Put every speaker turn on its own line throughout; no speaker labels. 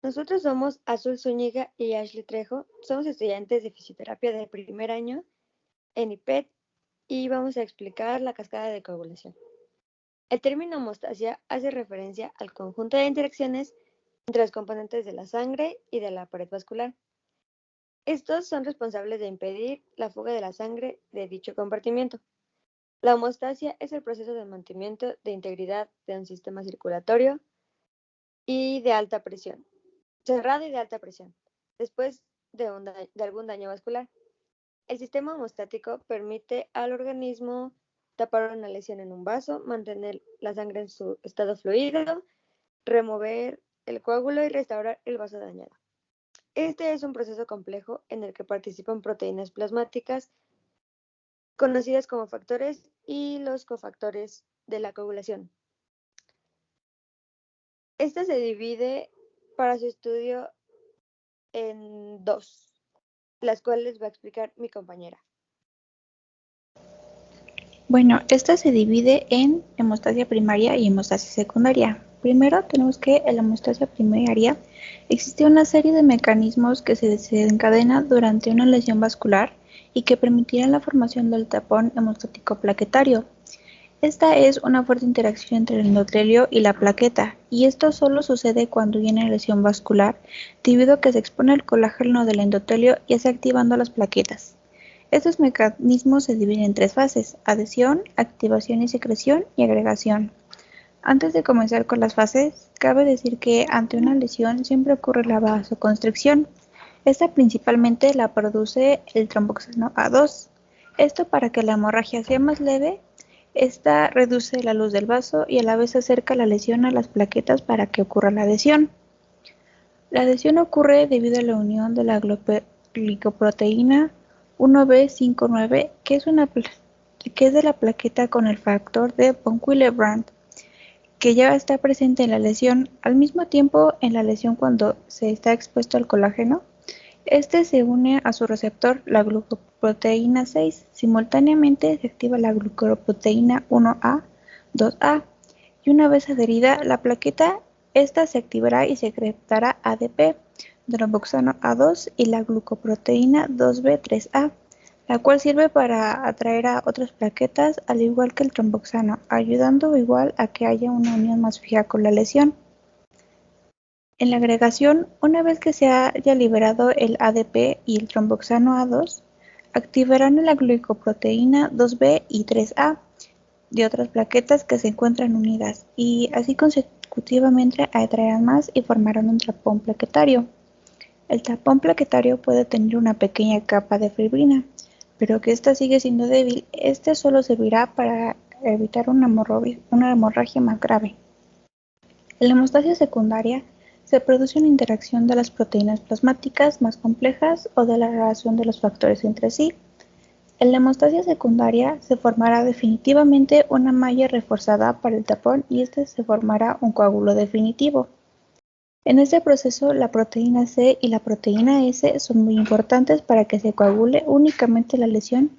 Nosotros somos Azul Zúñiga y Ashley Trejo. Somos estudiantes de fisioterapia de primer año en IPET y vamos a explicar la cascada de coagulación. El término hemostasia hace referencia al conjunto de interacciones entre los componentes de la sangre y de la pared vascular. Estos son responsables de impedir la fuga de la sangre de dicho compartimiento. La hemostasia es el proceso de mantenimiento de integridad de un sistema circulatorio y de alta presión, cerrado y de alta presión, después de algún daño vascular. El sistema hemostático permite al organismo tapar una lesión en un vaso, mantener la sangre en su estado fluido, remover el coágulo y restaurar el vaso dañado. Este es un proceso complejo en el que participan proteínas plasmáticas conocidas como factores y los cofactores de la coagulación. Esta se divide para su estudio en dos, las cuales va a explicar mi compañera.
Bueno, esta se divide en hemostasia primaria y hemostasia secundaria. Primero tenemos que en la hemostasia primaria existe una serie de mecanismos que se desencadenan durante una lesión vascular y que permitirán la formación del tapón hemostático plaquetario. Esta es una fuerte interacción entre el endotelio y la plaqueta, y esto solo sucede cuando hay una lesión vascular, debido a que se expone el colágeno del endotelio y está activando las plaquetas. Estos mecanismos se dividen en tres fases: adhesión, activación y secreción y agregación. Antes de comenzar con las fases, cabe decir que ante una lesión siempre ocurre la vasoconstricción. Esta principalmente la produce el tromboxano A2. Esto para que la hemorragia sea más leve. Esta reduce la luz del vaso y a la vez acerca la lesión a las plaquetas para que ocurra la adhesión. La adhesión ocurre debido a la unión de la glicoproteína 1B59, que es de la plaqueta, con el factor de von Willebrand, que ya está presente en la lesión. Al mismo tiempo, en la lesión, cuando se está expuesto al colágeno, este se une a su receptor, la glucoproteína 6. Simultáneamente se activa la glucoproteína 1A, 2A, y una vez adherida la plaqueta, esta se activará y secretará ADP, tromboxano A2 y la glucoproteína 2B3A, la cual sirve para atraer a otras plaquetas, al igual que el tromboxano, ayudando igual a que haya una unión más fija con la lesión. En la agregación, una vez que se haya liberado el ADP y el tromboxano A2, activarán la glicoproteína 2B y 3A de otras plaquetas que se encuentran unidas, y así consecutivamente atraerán más y formarán un tapón plaquetario. El tapón plaquetario puede tener una pequeña capa de fibrina, pero que ésta sigue siendo débil. Este solo servirá para evitar una hemorragia más grave. En la hemostasia secundaria se produce una interacción de las proteínas plasmáticas más complejas o de la relación de los factores entre sí. En la hemostasia secundaria se formará definitivamente una malla reforzada para el tapón y se formará un coágulo definitivo. En este proceso, la proteína C y la proteína S son muy importantes para que se coagule únicamente la lesión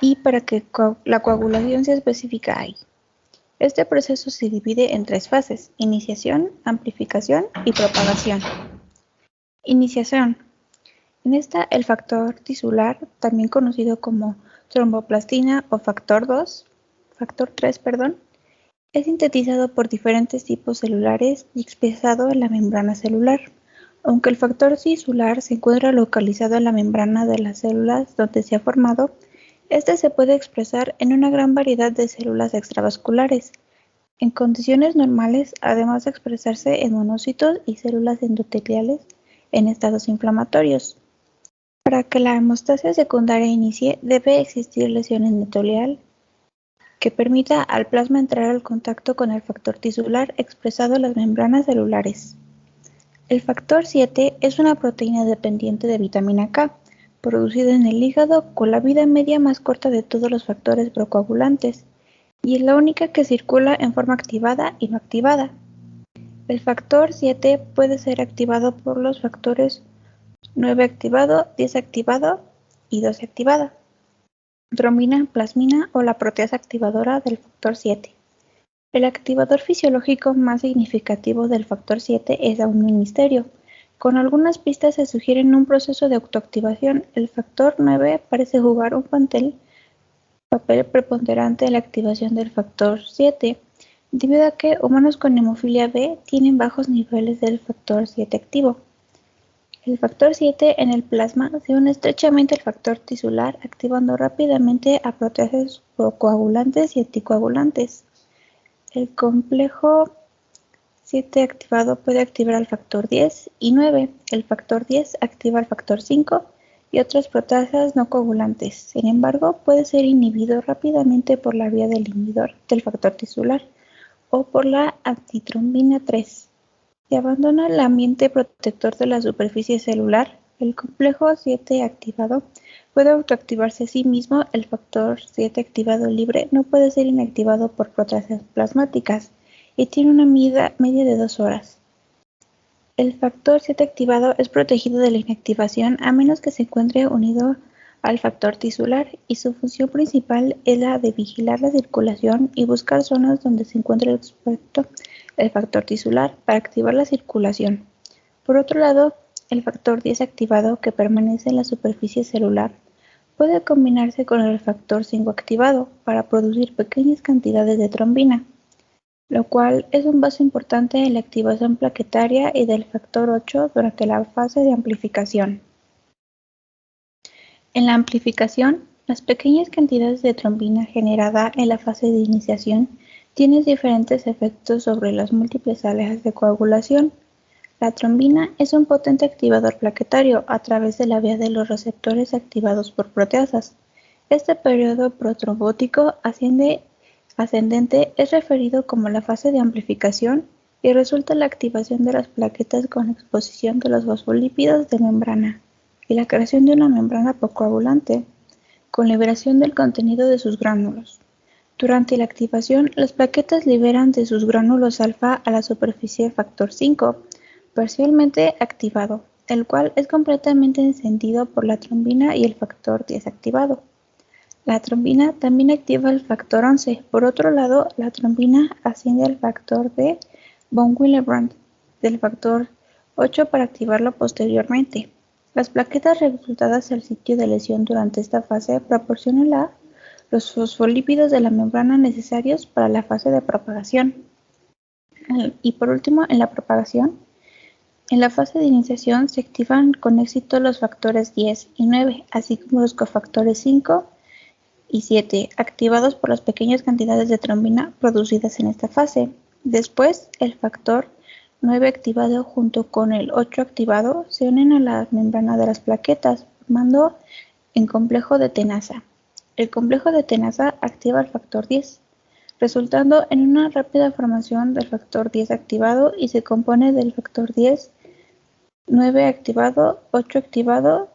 y para que la coagulación sea específica ahí. Este proceso se divide en tres fases: iniciación, amplificación y propagación. Iniciación. En esta, el factor tisular, también conocido como tromboplastina o factor 3, es sintetizado por diferentes tipos celulares y expresado en la membrana celular. Aunque el factor tisular se encuentra localizado en la membrana de las células donde se ha formado, este se puede expresar en una gran variedad de células extravasculares. En condiciones normales, además de expresarse en monocitos y células endoteliales en estados inflamatorios. Para que la hemostasia secundaria inicie, debe existir lesión endotelial que permita al plasma entrar al contacto con el factor tisular expresado en las membranas celulares. El factor 7 es una proteína dependiente de vitamina K, producida en el hígado, con la vida media más corta de todos los factores procoagulantes, y es la única que circula en forma activada y no activada. El factor 7 puede ser activado por los factores 9 activado, 10 activado y 12 activada, trombina, plasmina o la proteasa activadora del factor 7. El activador fisiológico más significativo del factor 7 es aún un misterio. Con algunas pistas se sugieren un proceso de autoactivación. El factor 9 parece jugar un papel preponderante en la activación del factor 7, debido a que humanos con hemofilia B tienen bajos niveles del factor 7 activo. El factor 7 en el plasma se une estrechamente al factor tisular, activando rápidamente a proteasas coagulantes y anticoagulantes. El complejo 7 activado puede activar al factor 10 y 9. El factor 10 activa al factor 5 y otras proteasas no coagulantes. Sin embargo, puede ser inhibido rápidamente por la vía del inhibidor del factor tisular o por la antitrombina 3. Si abandona el ambiente protector de la superficie celular, el complejo 7 activado puede autoactivarse a sí mismo. El factor 7 activado libre no puede ser inactivado por proteasas plasmáticas y tiene una media de 2 horas. El factor 7 activado es protegido de la inactivación a menos que se encuentre unido al factor tisular, y su función principal es la de vigilar la circulación y buscar zonas donde se encuentre expuesto el factor tisular para activar la circulación. Por otro lado, el factor 10 activado, que permanece en la superficie celular, puede combinarse con el factor 5 activado para producir pequeñas cantidades de trombina, lo cual es un paso importante en la activación plaquetaria y del factor 8 durante la fase de amplificación. En la amplificación, las pequeñas cantidades de trombina generada en la fase de iniciación tienen diferentes efectos sobre las múltiples alejas de coagulación. La trombina es un potente activador plaquetario a través de la vía de los receptores activados por proteasas. Este periodo protrombótico ascendente es referido como la fase de amplificación y resulta la activación de las plaquetas con exposición de los fosfolípidos de membrana y la creación de una membrana coagulante con liberación del contenido de sus gránulos. Durante la activación, las plaquetas liberan de sus gránulos alfa a la superficie factor 5, parcialmente activado, el cual es completamente encendido por la trombina y el factor 10 activado. La trombina también activa el factor 11. Por otro lado, la trombina asciende al factor de von Willebrand del factor 8 para activarlo posteriormente. Las plaquetas reclutadas al sitio de lesión durante esta fase proporcionan los fosfolípidos de la membrana necesarios para la fase de propagación. Y por último, en la propagación, en la fase de iniciación se activan con éxito los factores 10 y 9, así como los cofactores 5 y 7, activados por las pequeñas cantidades de trombina producidas en esta fase. Después, el factor 9 activado junto con el 8 activado se unen a la membrana de las plaquetas, formando el complejo de tenaza. El complejo de tenaza activa el factor 10, resultando en una rápida formación del factor 10 activado, y se compone del factor 10, 9 activado, 8 activado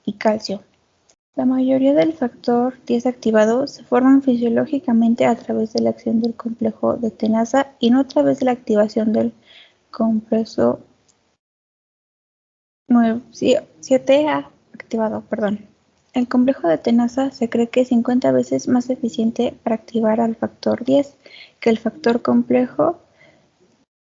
y calcio. La mayoría del factor 10 activado se forman fisiológicamente a través de la acción del complejo de tenaza y no a través de la activación del complejo 7A activado. El complejo de tenaza se cree que es 50 veces más eficiente para activar al factor 10 que el factor complejo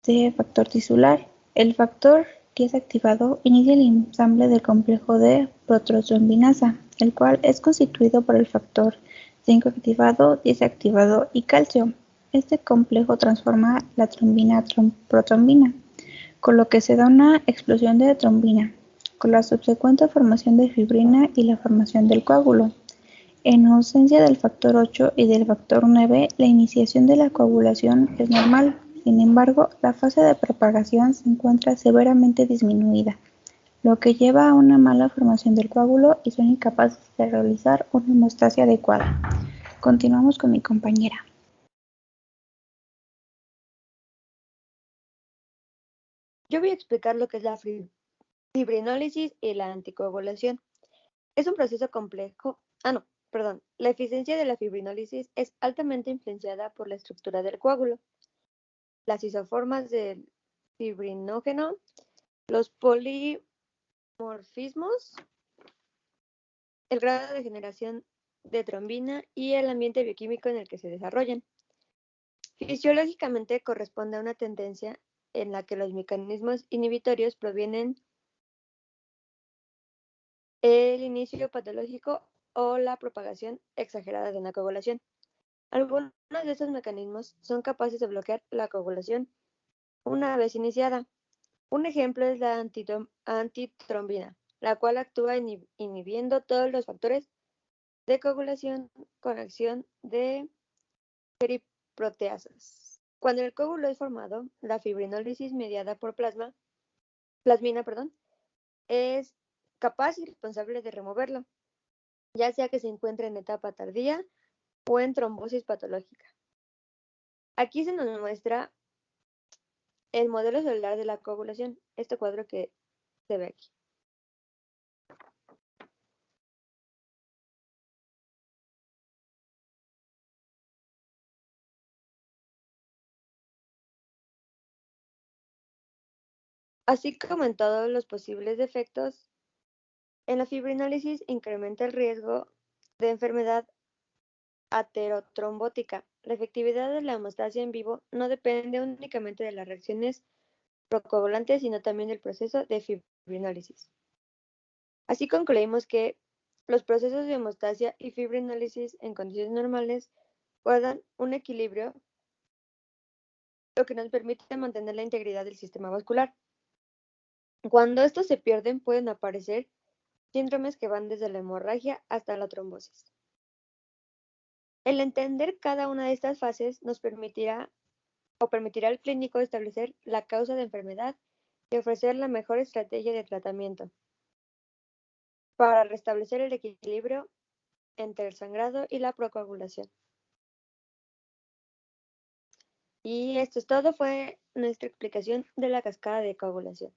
de factor tisular. El factor 10 activado inicia el ensamble del complejo de protrombinasa, el cual es constituido por el factor 5 activado, 10 activado y calcio. Este complejo transforma la trombina a protrombina, con lo que se da una explosión de trombina, con la subsecuente formación de fibrina y la formación del coágulo. En ausencia del factor 8 y del factor 9, la iniciación de la coagulación es normal. Sin embargo, la fase de propagación se encuentra severamente disminuida, lo que lleva a una mala formación del coágulo y son incapaces de realizar una hemostasia adecuada. Continuamos con mi compañera.
Yo voy a explicar lo que es la fibrinólisis y la anticoagulación. Es un proceso complejo. La eficiencia de la fibrinólisis es altamente influenciada por la estructura del coágulo, las isoformas del fibrinógeno, los polimorfismos, el grado de generación de trombina y el ambiente bioquímico en el que se desarrollan. Fisiológicamente corresponde a una tendencia en la que los mecanismos inhibitorios provienen el inicio patológico o la propagación exagerada de una coagulación. Algunos de estos mecanismos son capaces de bloquear la coagulación una vez iniciada. Un ejemplo es la antitrombina, la cual actúa inhibiendo todos los factores de coagulación con acción de proteasas. Cuando el coágulo es formado, la fibrinólisis mediada por plasmina, es capaz y responsable de removerlo, ya sea que se encuentre en etapa tardía o en trombosis patológica. Aquí se nos muestra el modelo celular de la coagulación, este cuadro que se ve aquí. Así como en todos los posibles defectos, en la fibrinólisis incrementa el riesgo de enfermedad aterotrombótica. La efectividad de la hemostasia en vivo no depende únicamente de las reacciones procoagulantes, sino también del proceso de fibrinólisis. Así concluimos que los procesos de hemostasia y fibrinólisis en condiciones normales guardan un equilibrio, lo que nos permite mantener la integridad del sistema vascular. Cuando estos se pierden, pueden aparecer síndromes que van desde la hemorragia hasta la trombosis. El entender cada una de estas fases nos permitirá al clínico establecer la causa de enfermedad y ofrecer la mejor estrategia de tratamiento para restablecer el equilibrio entre el sangrado y la procoagulación. Y esto es todo, fue nuestra explicación de la cascada de coagulación.